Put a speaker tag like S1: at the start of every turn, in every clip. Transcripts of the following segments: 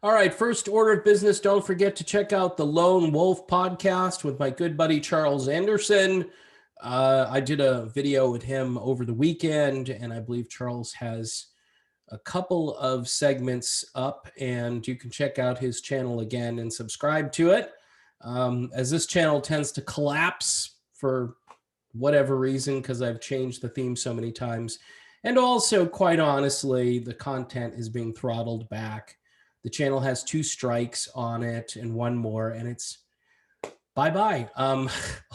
S1: All right, first order of business, don't forget to check out the Lone Wolf podcast with my good buddy Charles Anderson. I did a video with him over the weekend, and I believe Charles has a couple of segments up, and you can check out his channel again and subscribe to it. As this channel tends to collapse for whatever reason, because I've changed the theme so many times. And also, quite honestly, the content is being throttled back. The channel has 2 strikes on it and 1 more, and it's bye-bye. All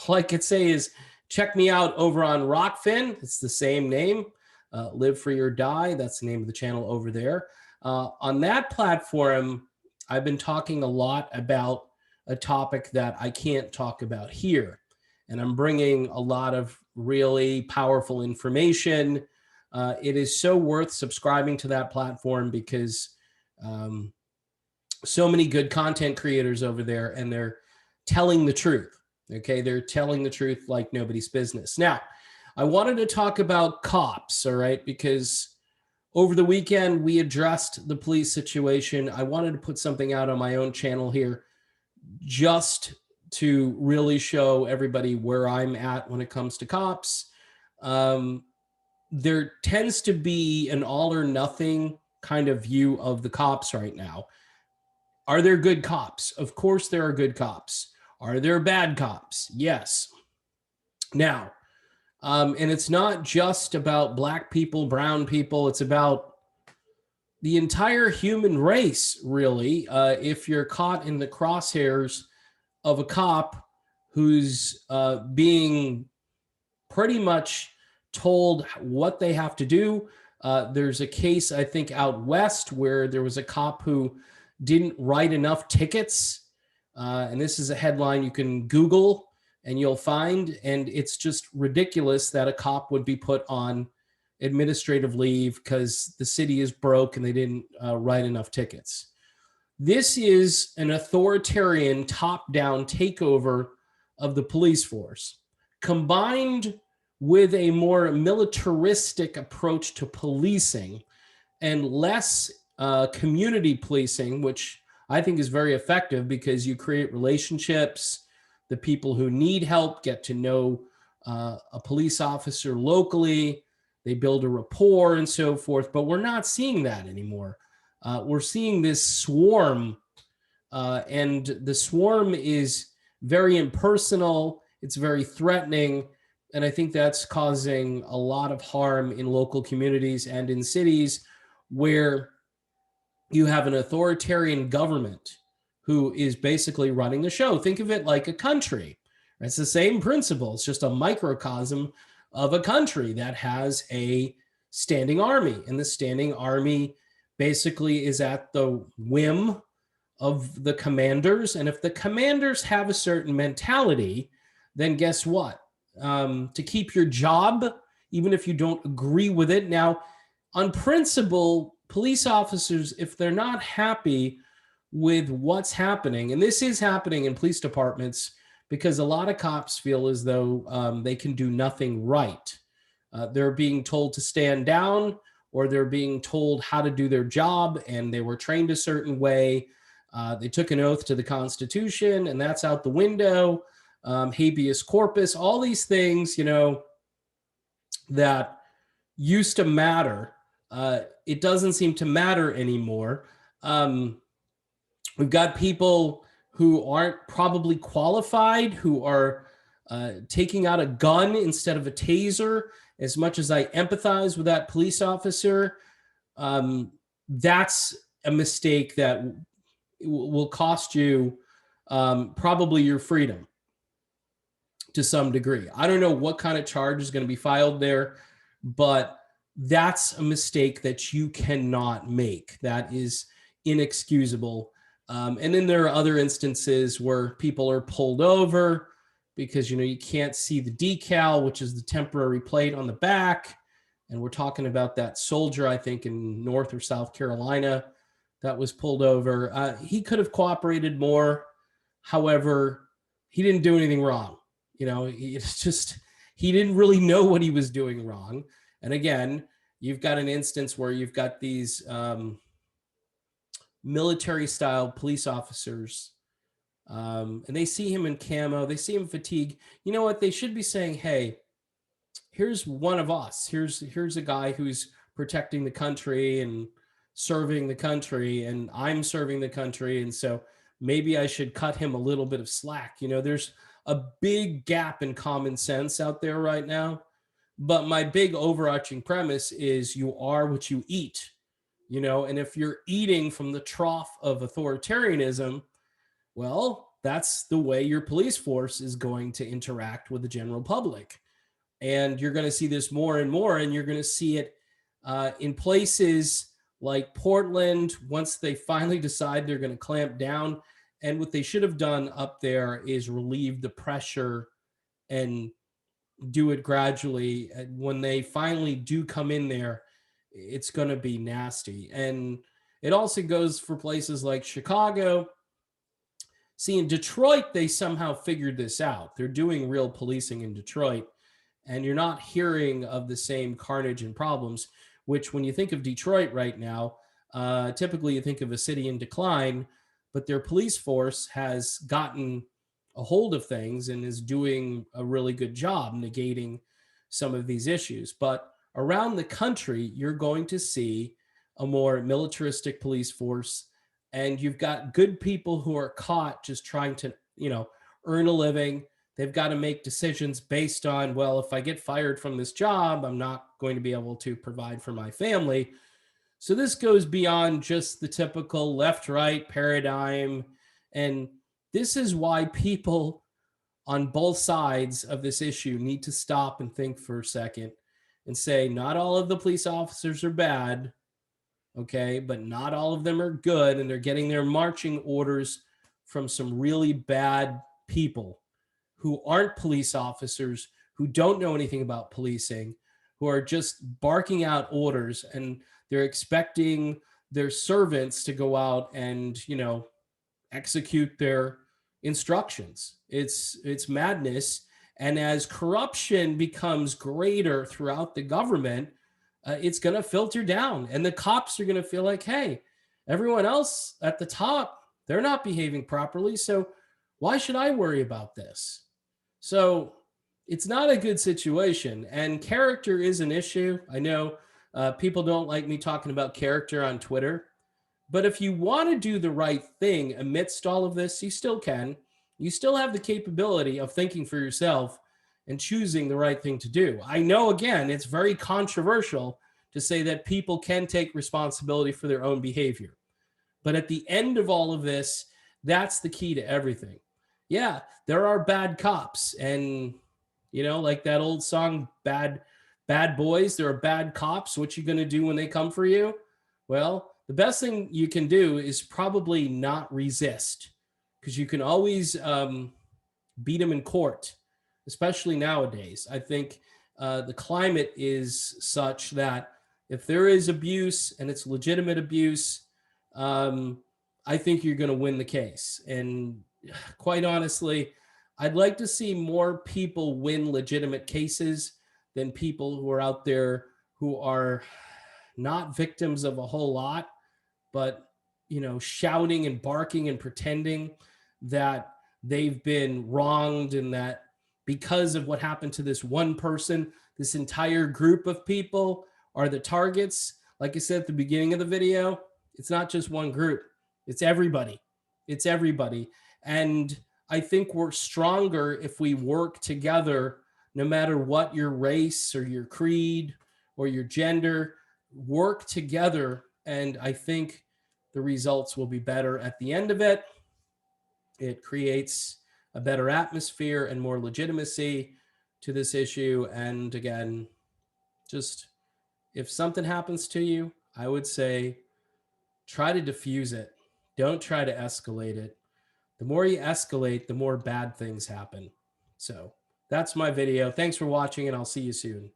S1: I could say is check me out over on Rockfin. It's the same name, Live Free or Die. That's the name of the channel over there. On that platform, I've been talking a lot about a topic that I can't talk about here. And I'm bringing a lot of really powerful information. It is so worth subscribing to that platform because so many good content creators over there, and they're telling the truth. Okay, they're telling the truth like nobody's business. Now, I wanted to talk about cops, all right, because over the weekend we addressed the police situation. I wanted to put something out on my own channel here just to really show everybody where I'm at when it comes to cops. There tends to be an all or nothing kind of view of the cops right now. Are there good cops? Of course there are good cops. Are there bad cops? Yes. Now, and it's not just about black people, brown people. It's about the entire human race, really. If you're caught in the crosshairs of a cop who's being pretty much told what they have to do. There's a case, I think, out west where there was a cop who didn't write enough tickets. And this is a headline you can Google and you'll find. And it's just ridiculous that a cop would be put on administrative leave because the city is broke and they didn't write enough tickets. This is an authoritarian top-down takeover of the police force, combined with a more militaristic approach to policing and less community policing, which I think is very effective because you create relationships. The people who need help get to know a police officer locally. They build a rapport and so forth, but we're not seeing that anymore. We're seeing this swarm, and the swarm is very impersonal. It's very threatening. And I think that's causing a lot of harm in local communities and in cities where you have an authoritarian government who is basically running the show. Think of it like a country. It's the same principle. It's just a microcosm of a country that has a standing army. And the standing army basically is at the whim of the commanders. And if the commanders have a certain mentality, then guess what? To keep your job, even if you don't agree with it. Now, on principle, police officers, if they're not happy with what's happening, and this is happening in police departments because a lot of cops feel as though they can do nothing right. They're being told to stand down, or they're being told how to do their job, and they were trained a certain way. They took an oath to the Constitution, and that's out the window. Habeas corpus, all these things, that used to matter. It doesn't seem to matter anymore. We've got people who aren't probably qualified, who are taking out a gun instead of a taser. As much as I empathize with that police officer, that's a mistake that will cost you probably your freedom to some degree. I don't know what kind of charge is going to be filed there, but that's a mistake that you cannot make. That is inexcusable. And then there are other instances where people are pulled over because, you can't see the decal, which is the temporary plate on the back. And we're talking about that soldier, I think, in North or South Carolina that was pulled over. He could have cooperated more. However, he didn't do anything wrong. It's just, he didn't really know what he was doing wrong. And again, you've got an instance where you've got these military style police officers, and they see him in camo, they see him fatigue. You know what? They should be saying, hey, here's one of us. Here's a guy who's protecting the country and serving the country, and I'm serving the country, and so maybe I should cut him a little bit of slack. You know, there's a big gap in common sense out there right now. But my big overarching premise is you are what you eat, you know, and if you're eating from the trough of authoritarianism, well, that's the way your police force is going to interact with the general public. And you're going to see this more and more, and you're going to see it in places like Portland once they finally decide they're going to clamp down. And what they should have done up there is relieve the pressure and do it gradually. And when they finally do come in there, it's going to be nasty. And it also goes for places like Chicago. See, in Detroit, they somehow figured this out. They're doing real policing in Detroit, and you're not hearing of the same carnage and problems, which when you think of Detroit right now, typically you think of a city in decline, but their police force has gotten a hold of things and is doing a really good job negating some of these issues. But around the country, you're going to see a more militaristic police force, and you've got good people who are caught just trying to, you know, earn a living. They've got to make decisions based on, well, if I get fired from this job, I'm not going to be able to provide for my family. So this goes beyond just the typical left right paradigm. And this is why people on both sides of this issue need to stop and think for a second and say, not all of the police officers are bad, okay, but not all of them are good. And they're getting their marching orders from some really bad people who aren't police officers, who don't know anything about policing, who are just barking out orders, and they're expecting their servants to go out and, you know, execute their instructions. It's madness. And as corruption becomes greater throughout the government, it's going to filter down, and the cops are going to feel like, hey, everyone else at the top, they're not behaving properly, so why should I worry about this? So it's not a good situation, and character is an issue. I know people don't like me talking about character on Twitter, but if you want to do the right thing amidst all of this, you still can. You still have the capability of thinking for yourself and choosing the right thing to do. I know, again, it's very controversial to say that people can take responsibility for their own behavior. But at the end of all of this, that's the key to everything. Yeah, there are bad cops, and you know, like that old song, Bad Boys, there are bad cops. What you going to do when they come for you? Well, the best thing you can do is probably not resist, because you can always beat them in court, especially nowadays. I think the climate is such that if there is abuse and it's legitimate abuse, I think you're going to win the case. And quite honestly, I'd like to see more people win legitimate cases than people who are out there who are not victims of a whole lot, but, you know, shouting and barking and pretending that they've been wronged, and that because of what happened to this one person, this entire group of people are the targets. Like I said at the beginning of the video, it's not just one group, it's everybody. It's everybody. And I think we're stronger if we work together, no matter what your race or your creed or your gender, work together. And I think the results will be better at the end of it. It creates a better atmosphere and more legitimacy to this issue. And again, just if something happens to you, I would say try to diffuse it. Don't try to escalate it. The more you escalate, the more bad things happen. So that's my video. Thanks for watching, and I'll see you soon.